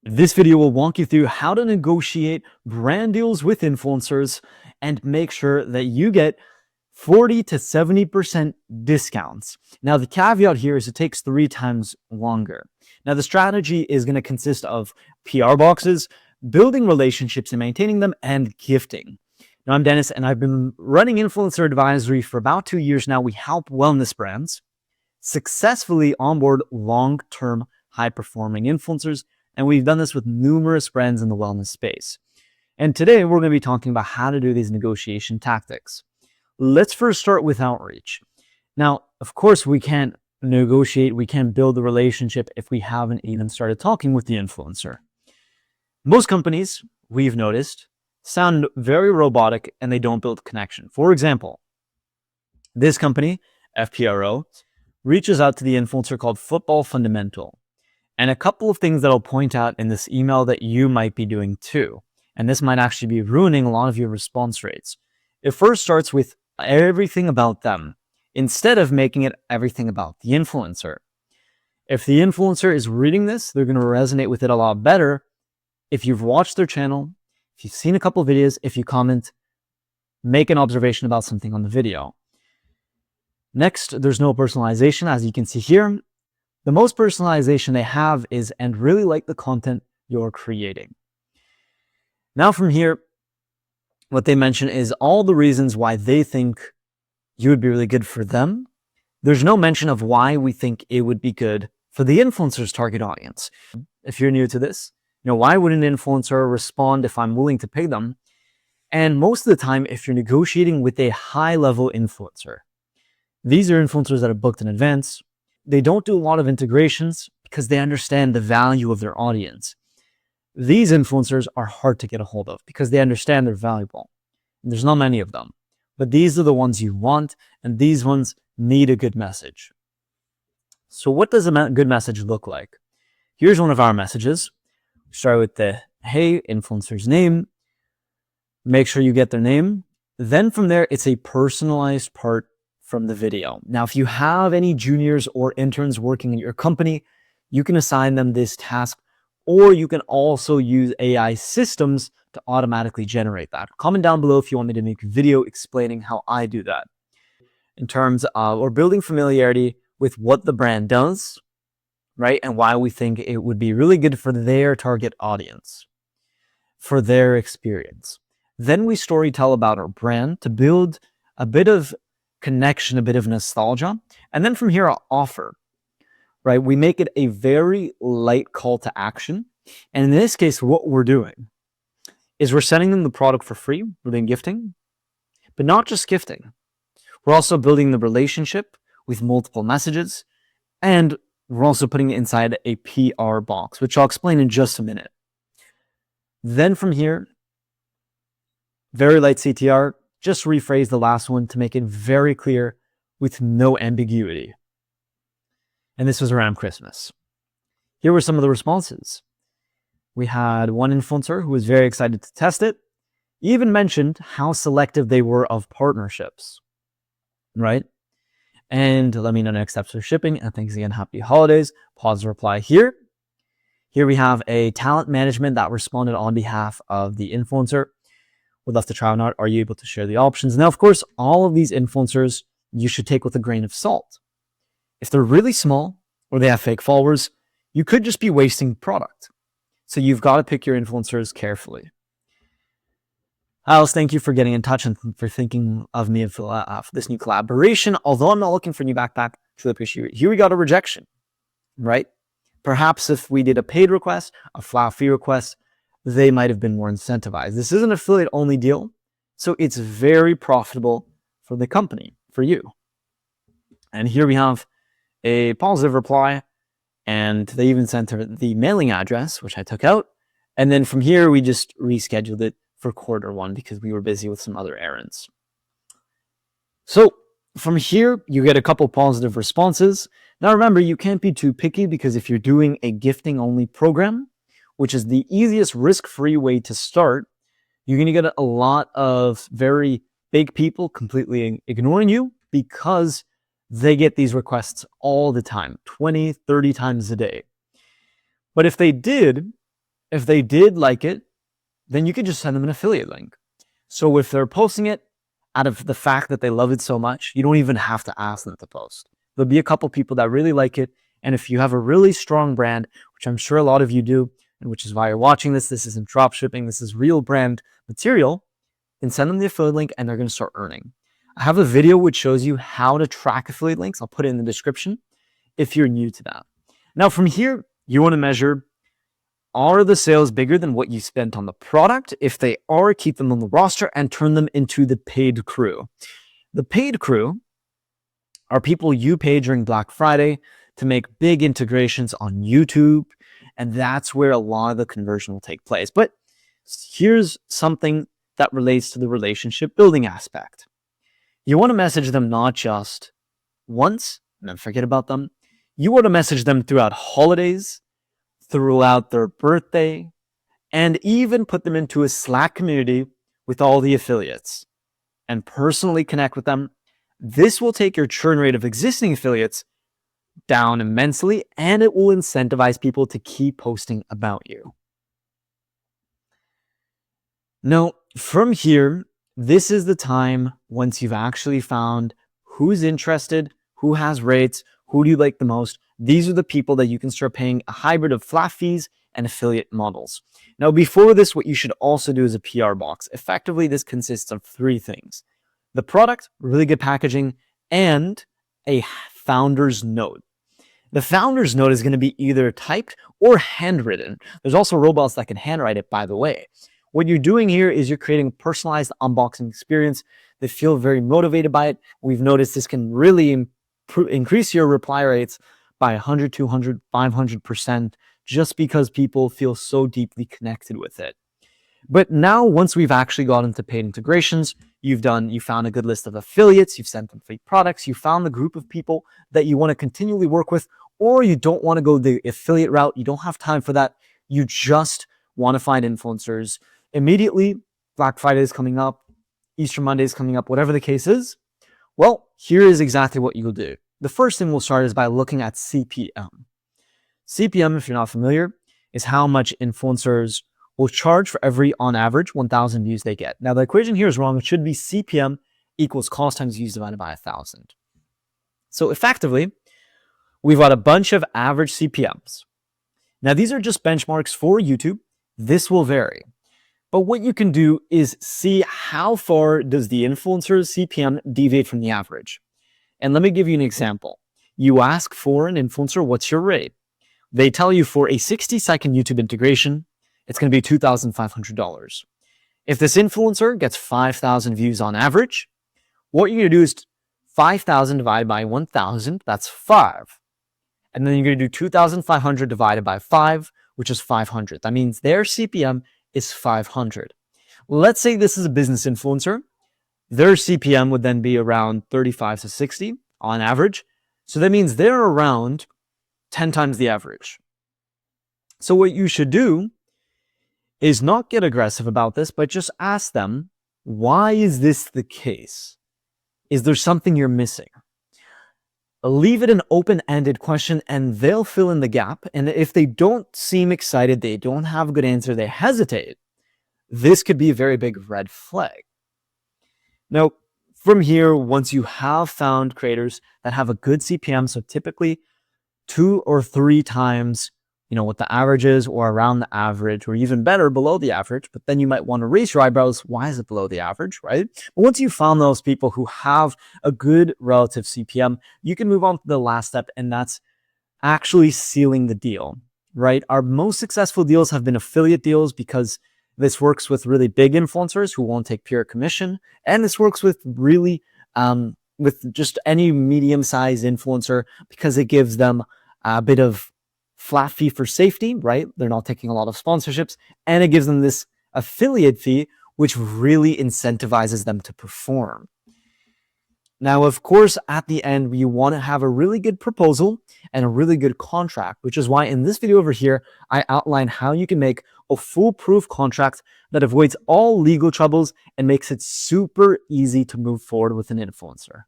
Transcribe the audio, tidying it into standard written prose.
This video will walk you through how to negotiate brand deals with influencers and make sure that you get 40 to 70% discounts. Now, the caveat here is it takes 3 times longer. Now, the strategy is going to consist of PR boxes, building relationships and maintaining them, and gifting. Now, I'm Dennis, and I've been running Influencer Advisory for about 2 years now. We help wellness brands successfully onboard long-term high-performing influencers, and we've done this with numerous brands in the wellness space. And today we're going to be talking about how to do these negotiation tactics. Let's first start with outreach. Now, of course, we can't negotiate, we can't build the relationship if we haven't even started talking with the influencer. Most companies, we've noticed, sound very robotic and they don't build connection. For example, this company, FPRO, reaches out to the influencer called Football Fundamental. And a couple of things that I'll point out in this email that you might be doing too. And this might actually be ruining a lot of your response rates. It first starts with everything about them, instead of making it everything about the influencer. If the influencer is reading this, they're going to resonate with it a lot better if you've watched their channel, if you've seen a couple of videos, if you comment, make an observation about something on the video. Next, there's no personalization, as you can see here. The most personalization they have is and really like the content you're creating. Now from here, what they mention is all the reasons why they think you would be really good for them. There's no mention of why we think it would be good for the influencer's target audience. If you're new to this, why would an influencer respond if I'm willing to pay them? And most of the time, if you're negotiating with a high-level influencer, these are influencers that are booked in advance. They don't do a lot of integrations because they understand the value of their audience. These influencers are hard to get a hold of because they understand they're valuable. And there's not many of them, but these are the ones you want, and these ones need a good message. So what does a good message look like? Here's one of our messages. Start with the, hey, influencer's name. Make sure you get their name. Then from there, it's a personalized part from the video. Now, if you have any juniors or interns working in your company, you can assign them this task, or you can also use AI systems to automatically generate that. Comment down below if you want me to make a video explaining how I do that. In terms of, or building familiarity with what the brand does, right? And why we think it would be really good for their target audience, for their experience. Then we storytell about our brand to build a bit of connection, a bit of nostalgia. And then from here, I'll offer, right? We make it a very light call to action. And in this case, what we're doing is we're sending them the product for free. We're doing gifting, but not just gifting. We're also building the relationship with multiple messages. And we're also putting it inside a PR box, which I'll explain in just a minute. Then from here, very light CTR, just rephrase the last one to make it very clear with no ambiguity. And this was around Christmas. Here were some of the responses. We had one influencer who was very excited to test it, even mentioned how selective they were of partnerships, right? And let me know next steps for shipping. And thanks again, happy holidays. Pause the reply here. Here we have a talent management that responded on behalf of the influencer. Would love to try one out. Are you able to share the options? Now, of course, all of these influencers you should take with a grain of salt. If they're really small or they have fake followers, you could just be wasting product. So you've got to pick your influencers carefully. Alice, thank you for getting in touch and for thinking of me for this new collaboration. Although I'm not looking for a new backpack, truly appreciate it. Here we got a rejection, right? Perhaps if we did a paid request, a flat fee request, they might have been more incentivized. This is an affiliate-only deal, so it's very profitable for the company, for you. And here we have a positive reply, and they even sent her the mailing address, which I took out. And then from here, we just rescheduled it for Q1 because we were busy with some other errands. So from here, you get a couple positive responses. Now remember, you can't be too picky because if you're doing a gifting-only program, which is the easiest risk-free way to start, you're going to get a lot of very big people completely ignoring you because they get these requests all the time, 20, 30 times a day. But if they did, If they did like it, then you could just send them an affiliate link. So if they're posting it out of the fact that they love it so much, you don't even have to ask them to post. There'll be a couple people that really like it. And if you have a really strong brand, which I'm sure a lot of you do, and which is why you're watching this, this isn't drop shipping, this is real brand material, then send them the affiliate link and they're going to start earning. I have a video which shows you how to track affiliate links. I'll put it in the description if you're new to that. Now from here, you want to measure, are the sales bigger than what you spent on the product? If they are, keep them on the roster and turn them into the paid crew. The paid crew are people you pay during Black Friday to make big integrations on YouTube, and that's where a lot of the conversion will take place. But here's something that relates to the relationship building aspect. You want to message them not just once and then forget about them. You want to message them throughout holidays, throughout their birthday, and even put them into a Slack community with all the affiliates and personally connect with them. This will take your churn rate of existing affiliates down immensely, and it will incentivize people to keep posting about you. Now, from here, this is the time once you've actually found who's interested, who has rates, who do you like the most. These are the people that you can start paying a hybrid of flat fees and affiliate models. Now, before this, what you should also do is a PR box. Effectively, this consists of three things: the product, really good packaging, and a founder's note. The founder's note is going to be either typed or handwritten. There's also robots that can handwrite it, by the way. What you're doing here is you're creating a personalized unboxing experience. They feel very motivated by it. We've noticed this can really increase your reply rates by 100, 200, 500% just because people feel so deeply connected with it. But now, once we've actually got into paid integrations, you found a good list of affiliates, you've sent them free products, you found the group of people that you want to continually work with, or you don't want to go the affiliate route, you don't have time for that, you just want to find influencers. Immediately, Black Friday is coming up, Easter Monday is coming up, whatever the case is. Well, here is exactly what you'll do. The first thing we'll start is by looking at CPM. CPM, if you're not familiar, is how much influencers will charge for every, on average, 1,000 views they get. Now, the equation here is wrong. It should be CPM equals cost times views divided by 1,000. So effectively, we've got a bunch of average CPMs. Now, these are just benchmarks for YouTube. This will vary. But what you can do is see how far does the influencer's CPM deviate from the average. And let me give you an example. You ask for an influencer, what's your rate? They tell you for a 60-second YouTube integration, it's going to be $2,500. If this influencer gets 5,000 views on average, what you're going to do is 5,000 divided by 1,000, that's 5. And then you're going to do 2,500 divided by 5, which is 500. That means their CPM is 500. Let's say this is a business influencer. Their CPM would then be around 35 to 60 on average. So that means they're around 10 times the average. So what you should do is not get aggressive about this, but just ask them, why is this the case? Is there something you're missing? Leave it an open-ended question and they'll fill in the gap. And if they don't seem excited, they don't have a good answer, they hesitate, this could be a very big red flag. Now, from here, once you have found creators that have a good CPM, so typically 2 or 3 times, what the average is, or around the average, or even better, below the average, but then you might want to raise your eyebrows. Why is it below the average, right? But once you found those people who have a good relative CPM, you can move on to the last step, and that's actually sealing the deal, right? Our most successful deals have been affiliate deals because this works with really big influencers who won't take pure commission, and this works with really, with just any medium-sized influencer because it gives them a bit of flat fee for safety, right? They're not taking a lot of sponsorships, and it gives them this affiliate fee, which really incentivizes them to perform. Now, of course, at the end, you want to have a really good proposal and a really good contract, which is why in this video over here, I outline how you can make a foolproof contract that avoids all legal troubles and makes it super easy to move forward with an influencer.